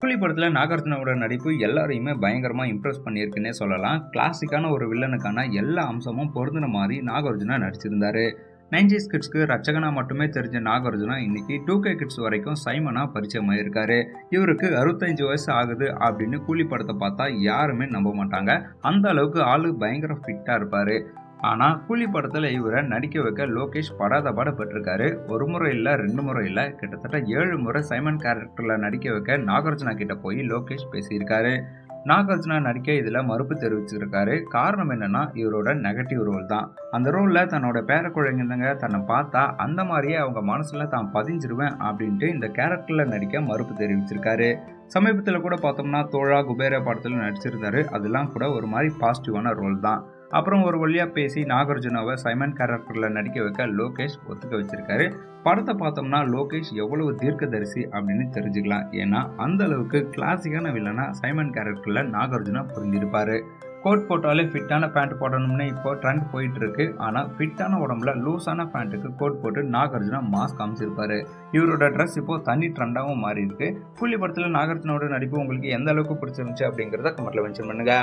கூலி படத்துல நாகார்ஜுனாவோட நடிப்பு எல்லாரையுமே பயங்கரமா இம்ப்ரெஸ் பண்ணியிருக்குன்னே சொல்லலாம். கிளாசிக்கான ஒரு வில்லனுக்கான எல்லா அம்சமும் பொருந்தின மாதிரி நாகார்ஜுனா நடிச்சிருந்தாரு. 90s கிட்ஸ்க்கு ரட்சகனா மட்டுமே தெரிஞ்ச நாகார்ஜுனா இன்னைக்கு 2K கிட்ஸ் வரைக்கும் சைமனா பரிச்சயமாயிருக்காரு. இவருக்கு 65 வயசு ஆகுது அப்படின்னு கூலி படத்தை பார்த்தா யாருமே நம்ப மாட்டாங்க. அந்த அளவுக்கு ஆளு பயங்கர ஃபிட்டா இருப்பாரு. ஆனா கூலி படத்துல இவரை நடிக்க வைக்க லோகேஷ் படாத பாடுபட்டிருக்காரு. ஒரு முறை இல்ல, 2 முறை இல்ல, கிட்டத்தட்ட 7 முறை சைமன் கேரக்டர்ல நடிக்க வைக்க நாகார்ஜுனா கிட்ட போய் லோகேஷ் பேசியிருக்காரு. நாகார்ஜுனா நடிக்க இதுல மறுப்பு தெரிவிச்சிருக்காரு. காரணம் என்னன்னா இவரோட நெகட்டிவ் ரோல் தான். அந்த ரோல்ல தன்னோட பேர குழந்தைங்க தன்னை பார்த்தா அந்த மாதிரியே அவங்க மனசுல தான் பதிஞ்சிருவேன் அப்படின்ட்டு இந்த கேரக்டர்ல நடிக்க மறுப்பு தெரிவிச்சிருக்காரு. சமீபத்தில் கூட பார்த்தோம்னா தோழா குபேர படத்துல நடிச்சிருந்தாரு. அதெல்லாம் கூட ஒரு மாதிரி பாசிட்டிவான ரோல் தான். அப்புறம் ஒரு வழியா பேசி நாகார்ஜுனாவை சைமன் கேரக்டர்ல நடிக்க வைக்க லோகேஷ் ஒத்துக்க வச்சிருக்காரு. படத்தை பார்த்தோம்னா லோகேஷ் எவ்வளவு தீர்க்கதரிசி அப்படின்னு தெரிஞ்சுக்கலாம். ஏன்னா அந்த அளவுக்கு கிளாசிக்கான வில்லனா சைமன் கேரக்டர்ல நாகார்ஜுனா புரிஞ்சிருப்பாரு. கோட் போட்டாலே ஃபிட்டான பேண்ட் போடணும்னு இப்போ ட்ரெண்ட் போயிட்டு இருக்கு. ஆனா ஃபிட்டான உடம்புல லூஸான பேண்ட்டுக்கு கோட் போட்டு நாகார்ஜுனா மாஸ் காமிச்சிருப்பாரு. இவரோட ட்ரெஸ் இப்போ தனி ட்ரெண்டாகவும் மாறி இருக்கு. கூலி படத்துல நாகார்ஜுனாவோட நடிப்பு உங்களுக்கு எந்த அளவுக்கு பிடிச்சிருந்துச்சு அப்படிங்கிறத கமெண்ட்ல மென்ஷன் பண்ணுங்க.